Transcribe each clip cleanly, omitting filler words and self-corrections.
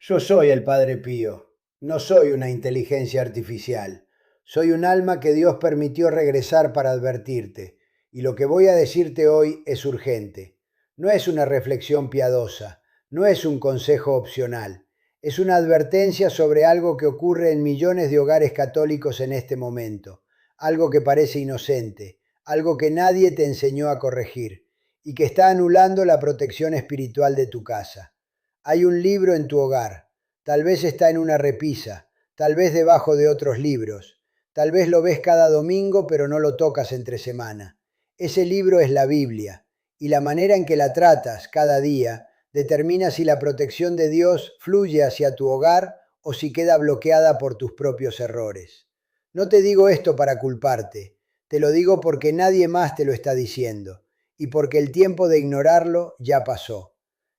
Yo soy el Padre Pío, no soy una inteligencia artificial, soy un alma que Dios permitió regresar para advertirte, y lo que voy a decirte hoy es urgente. No es una reflexión piadosa, no es un consejo opcional, es una advertencia sobre algo que ocurre en millones de hogares católicos en este momento, algo que parece inocente, algo que nadie te enseñó a corregir, y que está anulando la protección espiritual de tu casa. Hay un libro en tu hogar, tal vez está en una repisa, tal vez debajo de otros libros, tal vez lo ves cada domingo pero no lo tocas entre semana. Ese libro es la Biblia, y la manera en que la tratas cada día determina si la protección de Dios fluye hacia tu hogar o si queda bloqueada por tus propios errores. No te digo esto para culparte, te lo digo porque nadie más te lo está diciendo y porque el tiempo de ignorarlo ya pasó.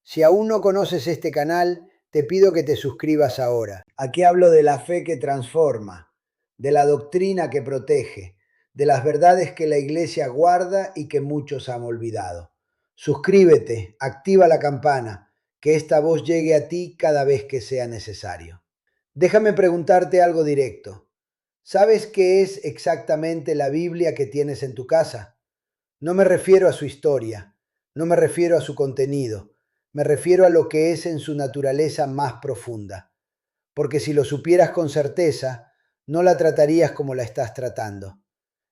Si aún no conoces este canal, te pido que te suscribas ahora. Aquí hablo de la fe que transforma, de la doctrina que protege, de las verdades que la Iglesia guarda y que muchos han olvidado. Suscríbete, activa la campana, que esta voz llegue a ti cada vez que sea necesario. Déjame preguntarte algo directo. ¿Sabes qué es exactamente la Biblia que tienes en tu casa? No me refiero a su historia, no me refiero a su contenido, me refiero a lo que es en su naturaleza más profunda. Porque si lo supieras con certeza, no la tratarías como la estás tratando.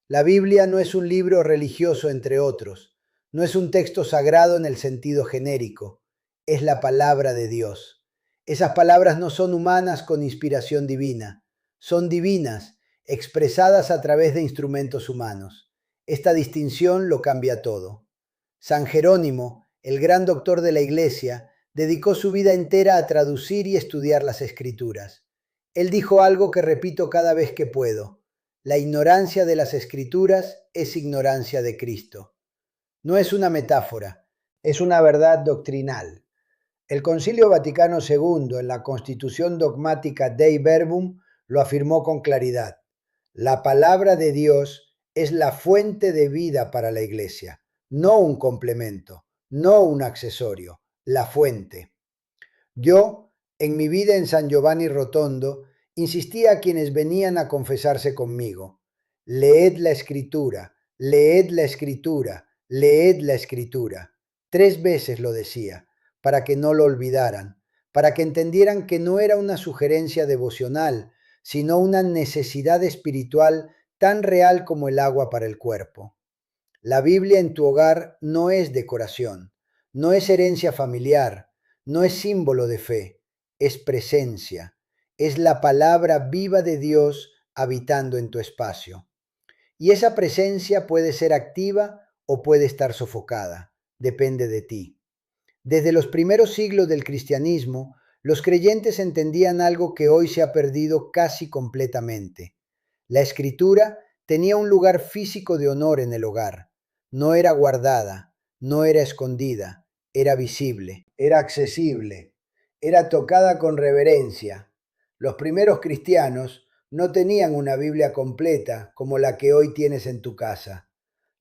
La Biblia no es un libro religioso entre otros, no es un texto sagrado en el sentido genérico, es la palabra de Dios. Esas palabras no son humanas con inspiración divina, son divinas, expresadas a través de instrumentos humanos. Esta distinción lo cambia todo. San Jerónimo, el gran doctor de la Iglesia, dedicó su vida entera a traducir y estudiar las Escrituras. Él dijo algo que repito cada vez que puedo: la ignorancia de las Escrituras es ignorancia de Cristo. No es una metáfora, es una verdad doctrinal. El Concilio Vaticano II, en la Constitución dogmática Dei Verbum, lo afirmó con claridad. La palabra de Dios es la fuente de vida para la Iglesia, no un complemento, no un accesorio, la fuente. Yo, en mi vida en San Giovanni Rotondo, insistía a quienes venían a confesarse conmigo: leed la Escritura, leed la Escritura, leed la Escritura. 3 veces lo decía, para que no lo olvidaran, para que entendieran que no era una sugerencia devocional, sino una necesidad espiritual tan real como el agua para el cuerpo. La Biblia en tu hogar no es decoración, no es herencia familiar, no es símbolo de fe, es presencia, es la palabra viva de Dios habitando en tu espacio. Y esa presencia puede ser activa o puede estar sofocada, depende de ti. Desde los primeros siglos del cristianismo, los creyentes entendían algo que hoy se ha perdido casi completamente. La escritura tenía un lugar físico de honor en el hogar. No era guardada, no era escondida, era visible, era accesible, era tocada con reverencia. Los primeros cristianos no tenían una Biblia completa como la que hoy tienes en tu casa.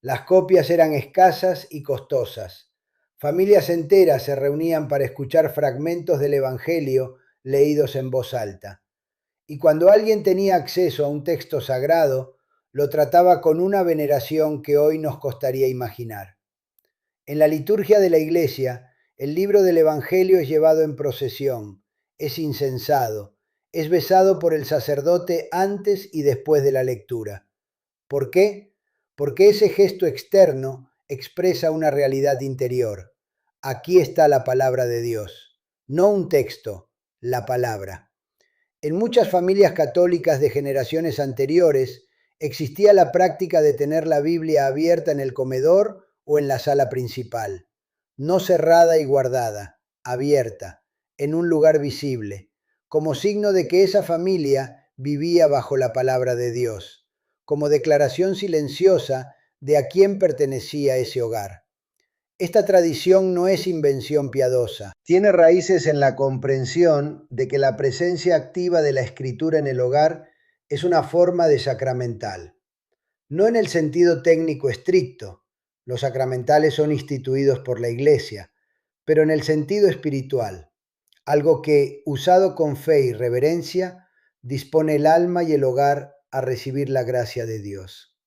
Las copias eran escasas y costosas. Familias enteras se reunían para escuchar fragmentos del Evangelio leídos en voz alta. Y cuando alguien tenía acceso a un texto sagrado, lo trataba con una veneración que hoy nos costaría imaginar. En la liturgia de la Iglesia, el libro del Evangelio es llevado en procesión, es incensado, es besado por el sacerdote antes y después de la lectura. ¿Por qué? Porque ese gesto externo expresa una realidad interior. Aquí está la palabra de Dios, no un texto, la palabra. En muchas familias católicas de generaciones anteriores existía la práctica de tener la Biblia abierta en el comedor o en la sala principal, no cerrada y guardada, abierta, en un lugar visible, como signo de que esa familia vivía bajo la palabra de Dios, como declaración silenciosa de a quién pertenecía ese hogar. Esta tradición no es invención piadosa. Tiene raíces en la comprensión de que la presencia activa de la escritura en el hogar es una forma de sacramental. No en el sentido técnico estricto, los sacramentales son instituidos por la Iglesia, pero en el sentido espiritual. algo que, usado con fe y reverencia, dispone el alma y el hogar a recibir la gracia de Dios.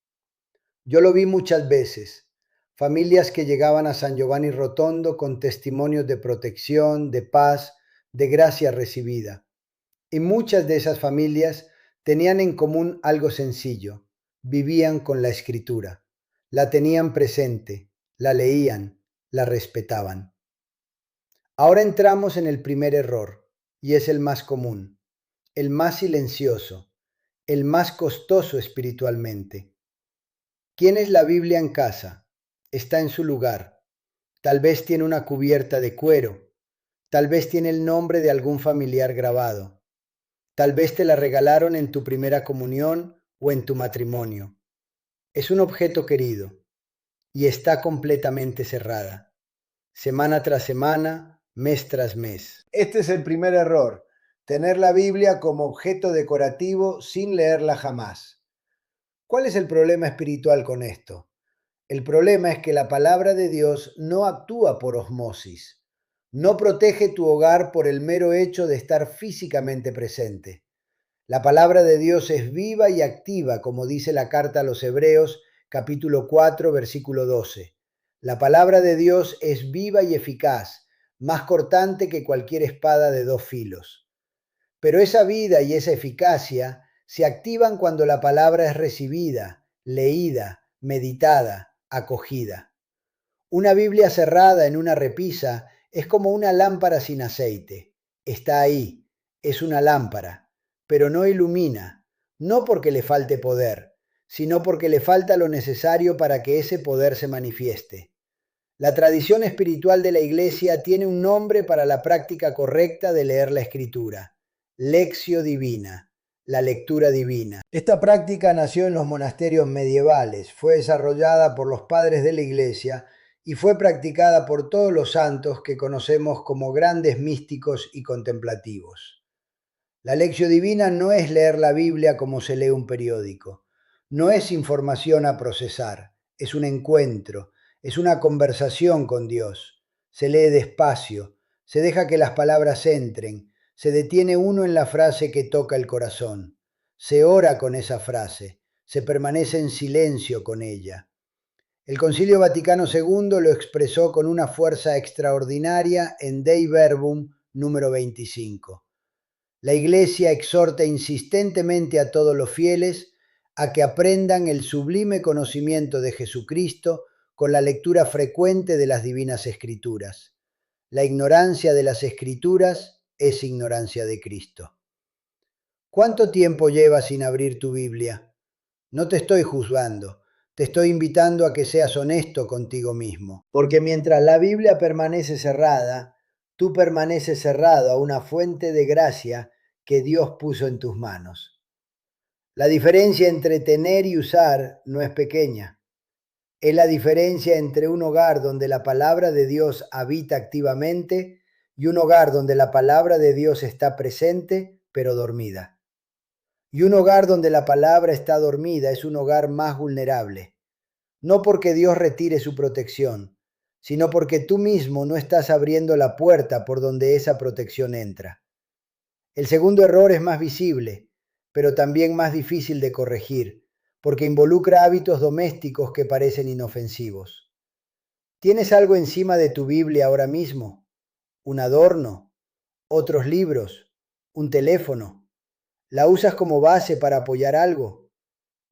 Yo lo vi muchas veces, familias que llegaban a San Giovanni Rotondo con testimonios de protección, de paz, de gracia recibida. Y muchas de esas familias tenían en común algo sencillo: vivían con la Escritura, la tenían presente, la leían, la respetaban. Ahora entramos en el primer error, y es el más común, el más silencioso, el más costoso espiritualmente. ¿Tienes la Biblia en casa? Está en su lugar. Tal vez tiene una cubierta de cuero. Tal vez tiene el nombre de algún familiar grabado. Tal vez te la regalaron en tu primera comunión o en tu matrimonio. Es un objeto querido y está completamente cerrada, semana tras semana, mes tras mes. Este es el primer error: tener la Biblia como objeto decorativo sin leerla jamás. ¿Cuál es el problema espiritual con esto? El problema es que la palabra de Dios no actúa por osmosis, no protege tu hogar por el mero hecho de estar físicamente presente. La palabra de Dios es viva y activa, como dice la carta a los Hebreos, capítulo 4, versículo 12. La palabra de Dios es viva y eficaz, más cortante que cualquier espada de dos filos. Pero esa vida y esa eficacia se activan cuando la palabra es recibida, leída, meditada, acogida. Una Biblia cerrada en una repisa es como una lámpara sin aceite. Está ahí, es una lámpara, pero no ilumina, no porque le falte poder, sino porque le falta lo necesario para que ese poder se manifieste. La tradición espiritual de la Iglesia tiene un nombre para la práctica correcta de leer la Escritura: Lectio Divina, la lectura divina. Esta práctica nació en los monasterios medievales, fue desarrollada por los padres de la Iglesia y fue practicada por todos los santos que conocemos como grandes místicos y contemplativos. La Lectio Divina no es leer la Biblia como se lee un periódico, no es información a procesar, es un encuentro, es una conversación con Dios. Se lee despacio, se deja que las palabras entren, se detiene uno en la frase que toca el corazón, se ora con esa frase, se permanece en silencio con ella. El Concilio Vaticano II lo expresó con una fuerza extraordinaria en Dei Verbum número 25. La Iglesia exhorta insistentemente a todos los fieles a que aprendan el sublime conocimiento de Jesucristo con la lectura frecuente de las Divinas Escrituras. La ignorancia de las Escrituras es ignorancia de Cristo. ¿Cuánto tiempo llevas sin abrir tu Biblia? No te estoy juzgando, te estoy invitando a que seas honesto contigo mismo, porque mientras la Biblia permanece cerrada, tú permaneces cerrado a una fuente de gracia que Dios puso en tus manos. La diferencia entre tener y usar no es pequeña. Es la diferencia entre un hogar donde la palabra de Dios habita activamente y un hogar donde la palabra de Dios está presente pero dormida. Y un hogar donde la palabra está dormida es un hogar más vulnerable, no porque Dios retire su protección, sino porque tú mismo no estás abriendo la puerta por donde esa protección entra. El segundo error es más visible, pero también más difícil de corregir, porque involucra hábitos domésticos que parecen inofensivos. ¿Tienes algo encima de tu Biblia ahora mismo? ¿Un adorno? ¿Otros libros? ¿Un teléfono? ¿La usas como base para apoyar algo?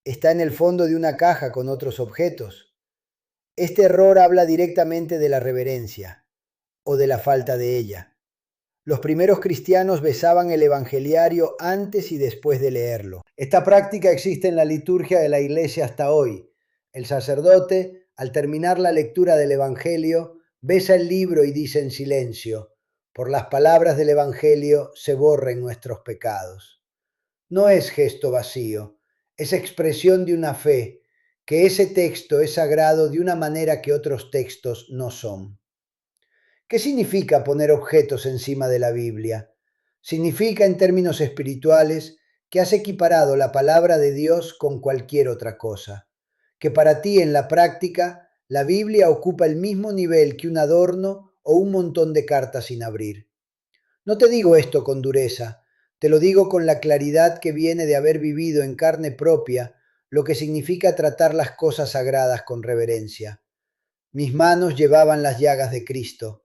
¿Está en el fondo de una caja con otros objetos? Este error habla directamente de la reverencia o de la falta de ella. Los primeros cristianos besaban el evangeliario antes y después de leerlo. Esta práctica existe en la liturgia de la Iglesia hasta hoy. El sacerdote, al terminar la lectura del Evangelio, besa el libro y dice en silencio: por las palabras del Evangelio se borren nuestros pecados. No es gesto vacío, es expresión de una fe, que ese texto es sagrado de una manera que otros textos no son. ¿Qué significa poner objetos encima de la Biblia? Significa, en términos espirituales, que has equiparado la palabra de Dios con cualquier otra cosa, que para ti en la práctica la Biblia ocupa el mismo nivel que un adorno o un montón de cartas sin abrir. No te digo esto con dureza, te lo digo con la claridad que viene de haber vivido en carne propia lo que significa tratar las cosas sagradas con reverencia. Mis manos llevaban las llagas de Cristo.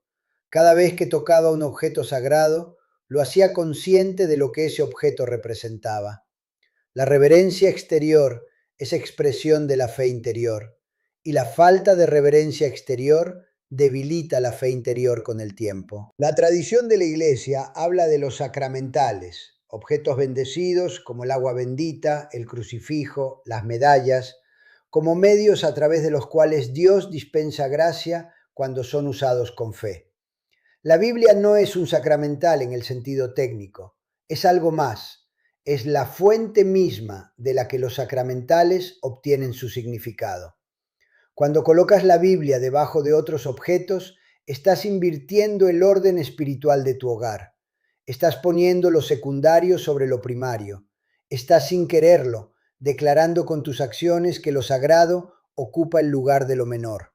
Cada vez que tocaba un objeto sagrado, lo hacía consciente de lo que ese objeto representaba. La reverencia exterior es expresión de la fe interior, y la falta de reverencia exterior debilita la fe interior con el tiempo. La tradición de la Iglesia habla de los sacramentales, objetos bendecidos como el agua bendita, el crucifijo, las medallas, como medios a través de los cuales Dios dispensa gracia cuando son usados con fe. La Biblia no es un sacramental en el sentido técnico, es algo más, es la fuente misma de la que los sacramentales obtienen su significado. Cuando colocas la Biblia debajo de otros objetos, estás invirtiendo el orden espiritual de tu hogar. Estás poniendo lo secundario sobre lo primario. Estás sin quererlo, declarando con tus acciones que lo sagrado ocupa el lugar de lo menor.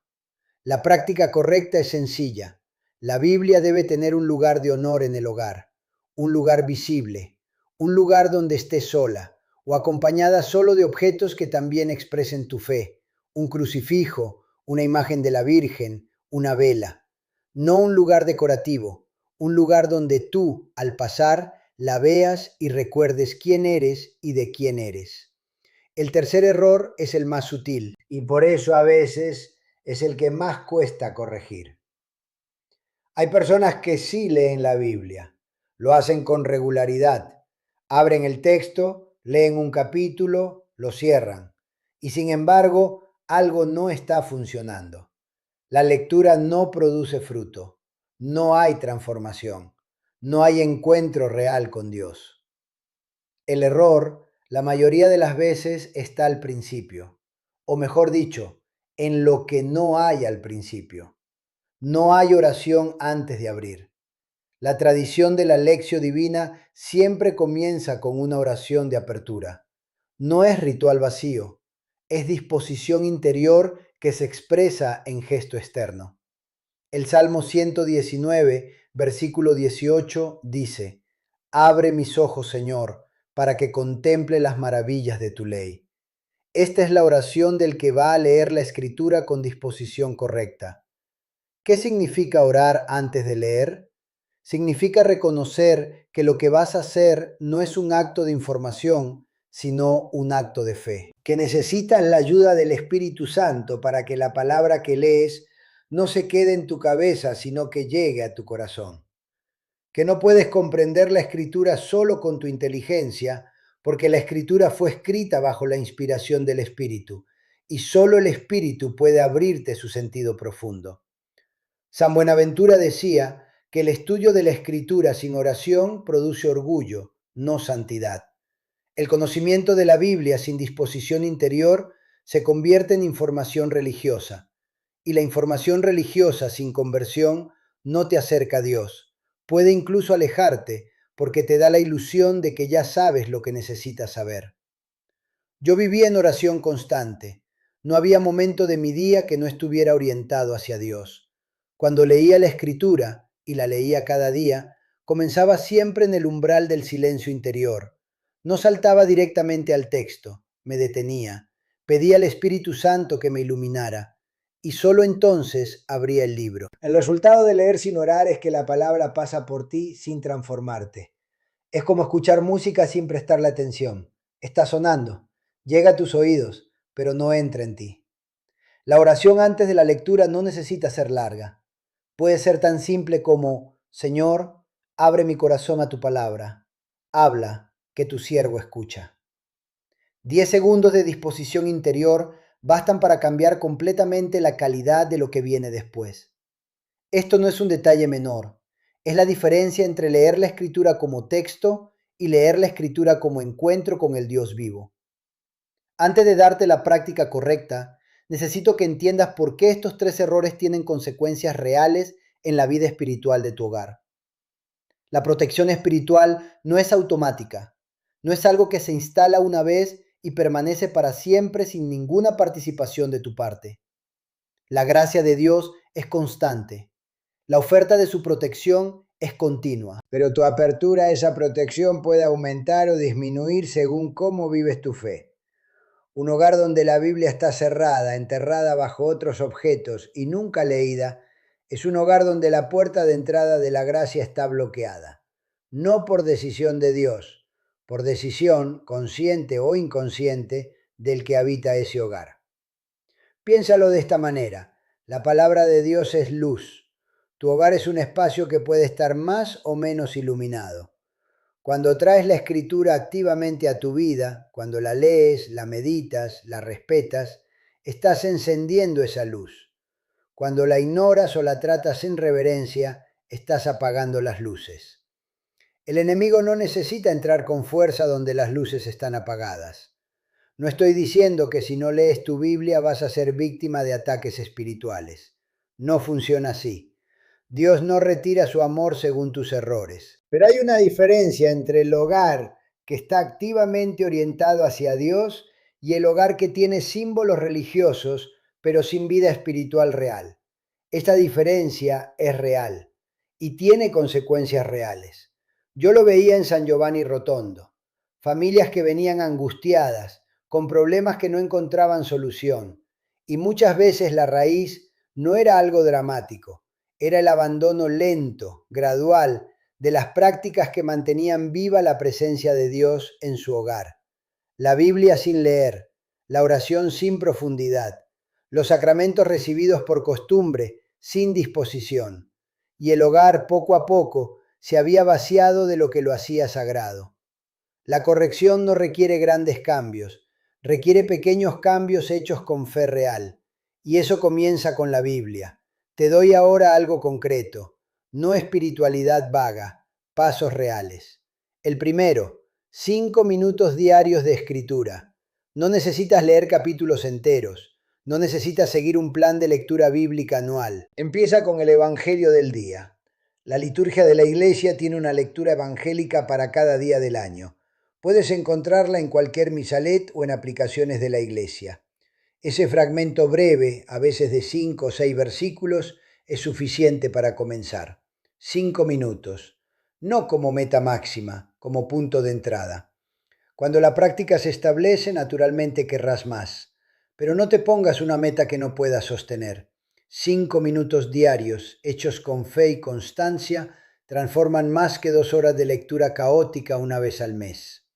La práctica correcta es sencilla. La Biblia debe tener un lugar de honor en el hogar, un lugar visible, un lugar donde estés sola o acompañada solo de objetos que también expresen tu fe, un crucifijo, una imagen de la Virgen, una vela. No un lugar decorativo, un lugar donde tú, al pasar, la veas y recuerdes quién eres y de quién eres. El tercer error es el más sutil y por eso a veces es el que más cuesta corregir. Hay personas que sí leen la Biblia, lo hacen con regularidad, abren el texto, leen un capítulo, lo cierran y sin embargo algo no está funcionando. La lectura no produce fruto, no hay transformación, no hay encuentro real con Dios. El error, la mayoría de las veces, está al principio, o mejor dicho, en lo que no hay al principio. No hay oración antes de abrir. La tradición de la lección divina siempre comienza con una oración de apertura. No es ritual vacío, es disposición interior que se expresa en gesto externo. El Salmo 119, versículo 18 dice: Abre mis ojos, Señor, para que contemple las maravillas de tu ley. Esta es la oración del que va a leer la escritura con disposición correcta. ¿Qué significa orar antes de leer? Significa reconocer que lo que vas a hacer no es un acto de información, sino un acto de fe. Que necesitas la ayuda del Espíritu Santo para que la palabra que lees no se quede en tu cabeza, sino que llegue a tu corazón. Que no puedes comprender la escritura solo con tu inteligencia, porque la escritura fue escrita bajo la inspiración del Espíritu, y solo el Espíritu puede abrirte su sentido profundo. San Buenaventura decía que el estudio de la escritura sin oración produce orgullo, no santidad. El conocimiento de la Biblia sin disposición interior se convierte en información religiosa, y la información religiosa sin conversión no te acerca a Dios. Puede incluso alejarte porque te da la ilusión de que ya sabes lo que necesitas saber. Yo vivía en oración constante. No había momento de mi día que no estuviera orientado hacia Dios. Cuando leía la escritura, y la leía cada día, comenzaba siempre en el umbral del silencio interior. No saltaba directamente al texto, me detenía, pedía al Espíritu Santo que me iluminara, y solo entonces abría el libro. El resultado de leer sin orar es que la palabra pasa por ti sin transformarte. Es como escuchar música sin prestarle atención. Está sonando, llega a tus oídos, pero no entra en ti. La oración antes de la lectura no necesita ser larga. Puede ser tan simple como: Señor, abre mi corazón a tu palabra. Habla, que tu siervo escucha. 10 segundos de disposición interior bastan para cambiar completamente la calidad de lo que viene después. Esto no es un detalle menor. Es la diferencia entre leer la escritura como texto y leer la escritura como encuentro con el Dios vivo. Antes de darte la práctica correcta, necesito que entiendas por qué estos 3 errores tienen consecuencias reales en la vida espiritual de tu hogar. La protección espiritual no es automática, no es algo que se instala una vez y permanece para siempre sin ninguna participación de tu parte. La gracia de Dios es constante. La oferta de su protección es continua, pero tu apertura a esa protección puede aumentar o disminuir según cómo vives tu fe. Un hogar donde la Biblia está cerrada, enterrada bajo otros objetos y nunca leída, es un hogar donde la puerta de entrada de la gracia está bloqueada. No por decisión de Dios, por decisión, consciente o inconsciente, del que habita ese hogar. Piénsalo de esta manera. La palabra de Dios es luz. Tu hogar es un espacio que puede estar más o menos iluminado. Cuando traes la escritura activamente a tu vida, cuando la lees, la meditas, la respetas, estás encendiendo esa luz. Cuando la ignoras o la tratas sin reverencia, estás apagando las luces. El enemigo no necesita entrar con fuerza donde las luces están apagadas. No estoy diciendo que si no lees tu Biblia vas a ser víctima de ataques espirituales. No funciona así. Dios no retira su amor según tus errores. Pero hay una diferencia entre el hogar que está activamente orientado hacia Dios y el hogar que tiene símbolos religiosos pero sin vida espiritual real. Esta diferencia es real y tiene consecuencias reales. Yo lo veía en San Giovanni Rotondo. Familias que venían angustiadas, con problemas que no encontraban solución. Y muchas veces la raíz no era algo dramático, era el abandono lento, gradual, de las prácticas que mantenían viva la presencia de Dios en su hogar. La Biblia sin leer, la oración sin profundidad, los sacramentos recibidos por costumbre, sin disposición. Y el hogar poco a poco se había vaciado de lo que lo hacía sagrado. La corrección no requiere grandes cambios, requiere pequeños cambios hechos con fe real. Y eso comienza con la Biblia. Te doy ahora algo concreto, no espiritualidad vaga, pasos reales. El primero, 5 minutos diarios de escritura. No necesitas leer capítulos enteros, no necesitas seguir un plan de lectura bíblica anual. Empieza con el Evangelio del día. La liturgia de la iglesia tiene una lectura evangélica para cada día del año. Puedes encontrarla en cualquier misalet o en aplicaciones de la iglesia. Ese fragmento breve, a veces de 5 o 6 versículos, es suficiente para comenzar. 5 minutos, no como meta máxima, como punto de entrada. Cuando la práctica se establece, naturalmente querrás más, pero no te pongas una meta que no puedas sostener. 5 minutos diarios, hechos con fe y constancia, transforman más que 2 horas de lectura caótica una vez al mes.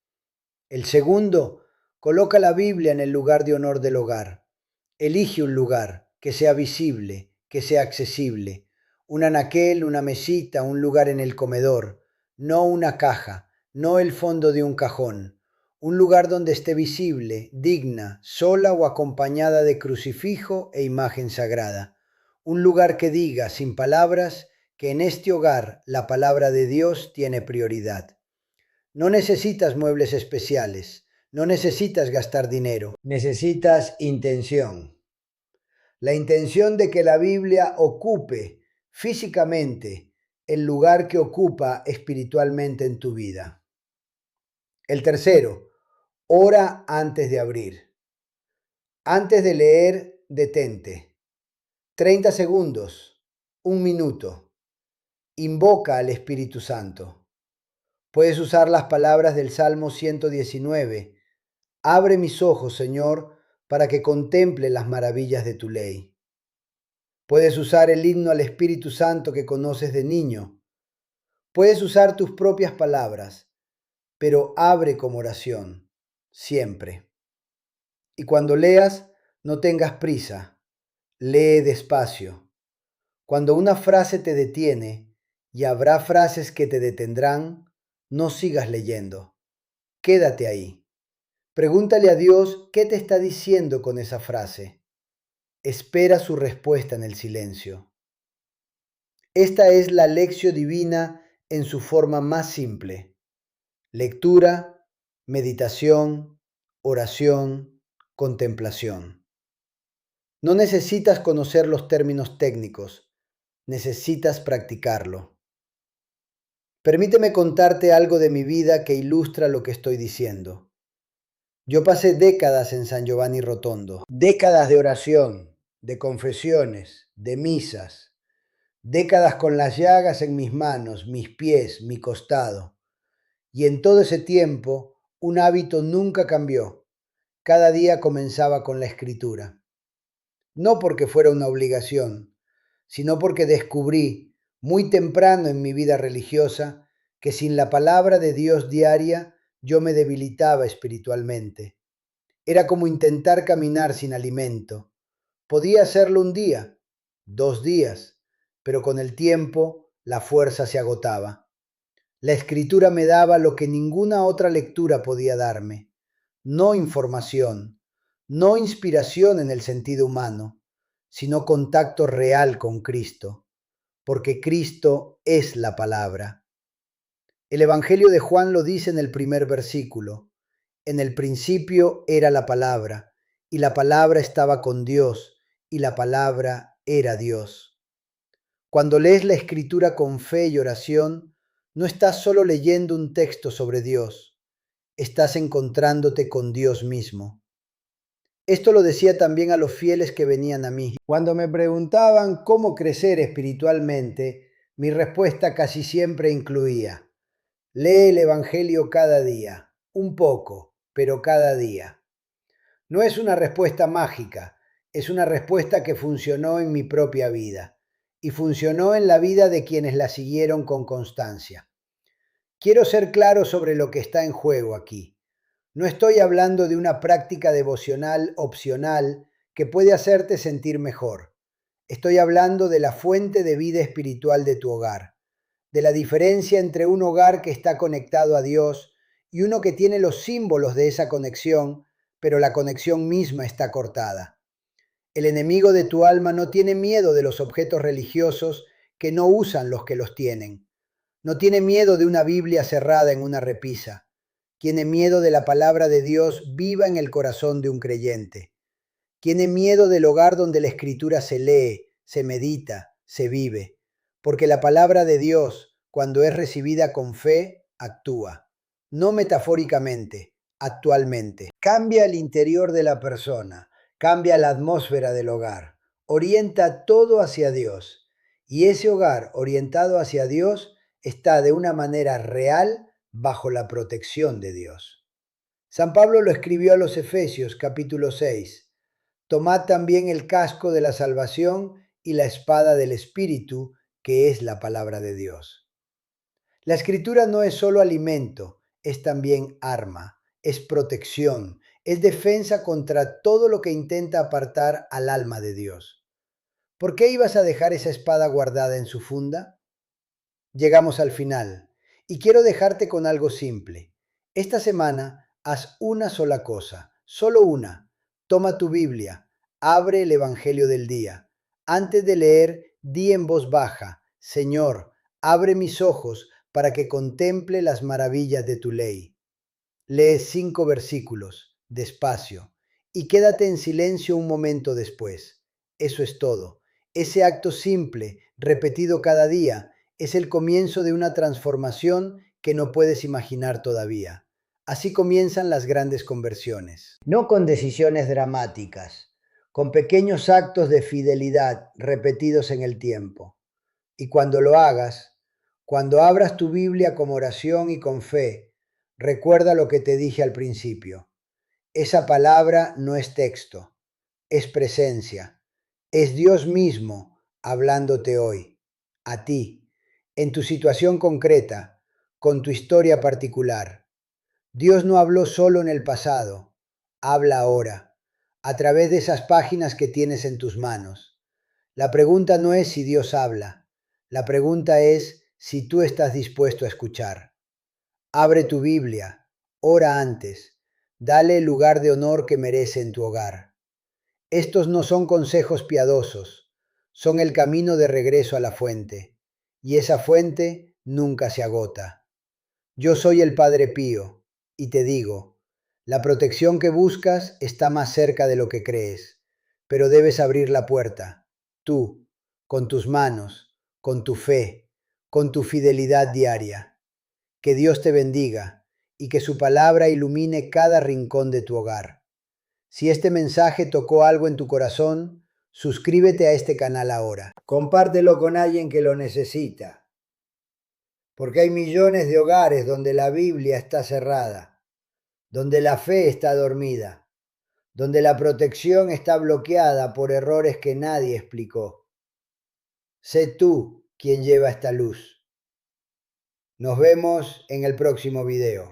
El segundo, coloca la Biblia en el lugar de honor del hogar. Elige un lugar que sea visible, que sea accesible. Un anaquel, una mesita, un lugar en el comedor. No una caja, no el fondo de un cajón. Un lugar donde esté visible, digna, sola o acompañada de crucifijo e imagen sagrada. Un lugar que diga, sin palabras, que en este hogar la palabra de Dios tiene prioridad. No necesitas muebles especiales, no necesitas gastar dinero, necesitas intención. La intención de que la Biblia ocupe físicamente el lugar que ocupa espiritualmente en tu vida. El tercero, ora antes de abrir. Antes de leer, detente. 30 segundos, 1 minuto. Invoca al Espíritu Santo. Puedes usar las palabras del Salmo 119. Abre mis ojos, Señor, para que contemple las maravillas de tu ley. Puedes usar el himno al Espíritu Santo que conoces de niño. Puedes usar tus propias palabras, pero abre como oración, siempre. Y cuando leas, no tengas prisa. Lee despacio. Cuando una frase te detiene, y habrá frases que te detendrán, no sigas leyendo. Quédate ahí. Pregúntale a Dios qué te está diciendo con esa frase. Espera su respuesta en el silencio. Esta es la lección divina en su forma más simple. Lectura, meditación, oración, contemplación. No necesitas conocer los términos técnicos, necesitas practicarlo. Permíteme contarte algo de mi vida que ilustra lo que estoy diciendo. Yo pasé décadas en San Giovanni Rotondo, décadas de oración, de confesiones, de misas, décadas con las llagas en mis manos, mis pies, mi costado. Y en todo ese tiempo, un hábito nunca cambió. Cada día comenzaba con la escritura. No porque fuera una obligación, sino porque descubrí muy temprano en mi vida religiosa que sin la palabra de Dios diaria yo me debilitaba espiritualmente. Era como intentar caminar sin alimento. Podía hacerlo un día, 2 días, pero con el tiempo la fuerza se agotaba. La escritura me daba lo que ninguna otra lectura podía darme: no información, no inspiración en el sentido humano, sino contacto real con Cristo, porque Cristo es la palabra. El Evangelio de Juan lo dice en el primer versículo: en el principio era la palabra, y la palabra estaba con Dios, y la palabra era Dios. Cuando lees la Escritura con fe y oración, no estás solo leyendo un texto sobre Dios, estás encontrándote con Dios mismo. Esto lo decía también a los fieles que venían a mí. Cuando me preguntaban cómo crecer espiritualmente, mi respuesta casi siempre incluía: lee el Evangelio cada día, un poco, pero cada día. No es una respuesta mágica, es una respuesta que funcionó en mi propia vida y funcionó en la vida de quienes la siguieron con constancia. Quiero ser claro sobre lo que está en juego aquí. No estoy hablando de una práctica devocional opcional que puede hacerte sentir mejor. Estoy hablando de la fuente de vida espiritual de tu hogar, de la diferencia entre un hogar que está conectado a Dios y uno que tiene los símbolos de esa conexión, pero la conexión misma está cortada. El enemigo de tu alma no tiene miedo de los objetos religiosos que no usan los que los tienen. No tiene miedo de una Biblia cerrada en una repisa. Tiene miedo de la palabra de Dios viva en el corazón de un creyente. Tiene miedo del hogar donde la escritura se lee, se medita, se vive. Porque la palabra de Dios, cuando es recibida con fe, actúa. No metafóricamente, actualmente. Cambia el interior de la persona, cambia la atmósfera del hogar, orienta todo hacia Dios. Y ese hogar orientado hacia Dios está de una manera real bajo la protección de Dios. San Pablo lo escribió a los Efesios, capítulo 6. Tomad también el casco de la salvación y la espada del Espíritu, que es la palabra de Dios. La escritura no es solo alimento, es también arma, es protección, es defensa contra todo lo que intenta apartar al alma de Dios. ¿Por qué ibas a dejar esa espada guardada en su funda? Llegamos al final y quiero dejarte con algo simple. Esta semana haz una sola cosa, solo una. Toma tu Biblia, abre el Evangelio del día. Antes de leer, di en voz baja: Señor, abre mis ojos para que contemple las maravillas de tu ley. Lee 5 versículos, despacio, y quédate en silencio un momento después. Eso es todo. Ese acto simple, repetido cada día, es el comienzo de una transformación que no puedes imaginar todavía. Así comienzan las grandes conversiones. No con decisiones dramáticas, con pequeños actos de fidelidad repetidos en el tiempo. Y cuando lo hagas, cuando abras tu Biblia con oración y con fe, recuerda lo que te dije al principio. Esa palabra no es texto, es presencia, es Dios mismo hablándote hoy, a ti, en tu situación concreta, con tu historia particular. Dios no habló solo en el pasado, habla ahora, a través de esas páginas que tienes en tus manos. La pregunta no es si Dios habla, la pregunta es si tú estás dispuesto a escuchar. Abre tu Biblia, ora antes, dale el lugar de honor que merece en tu hogar. Estos no son consejos piadosos, son el camino de regreso a la fuente, y esa fuente nunca se agota. Yo soy el Padre Pío, y te digo, la protección que buscas está más cerca de lo que crees, pero debes abrir la puerta, tú, con tus manos, con tu fe, con tu fidelidad diaria. Que Dios te bendiga y que su palabra ilumine cada rincón de tu hogar. Si este mensaje tocó algo en tu corazón, suscríbete a este canal ahora. Compártelo con alguien que lo necesita, porque hay millones de hogares donde la Biblia está cerrada, donde la fe está dormida, donde la protección está bloqueada por errores que nadie explicó. Sé tú quien lleva esta luz. Nos vemos en el próximo video.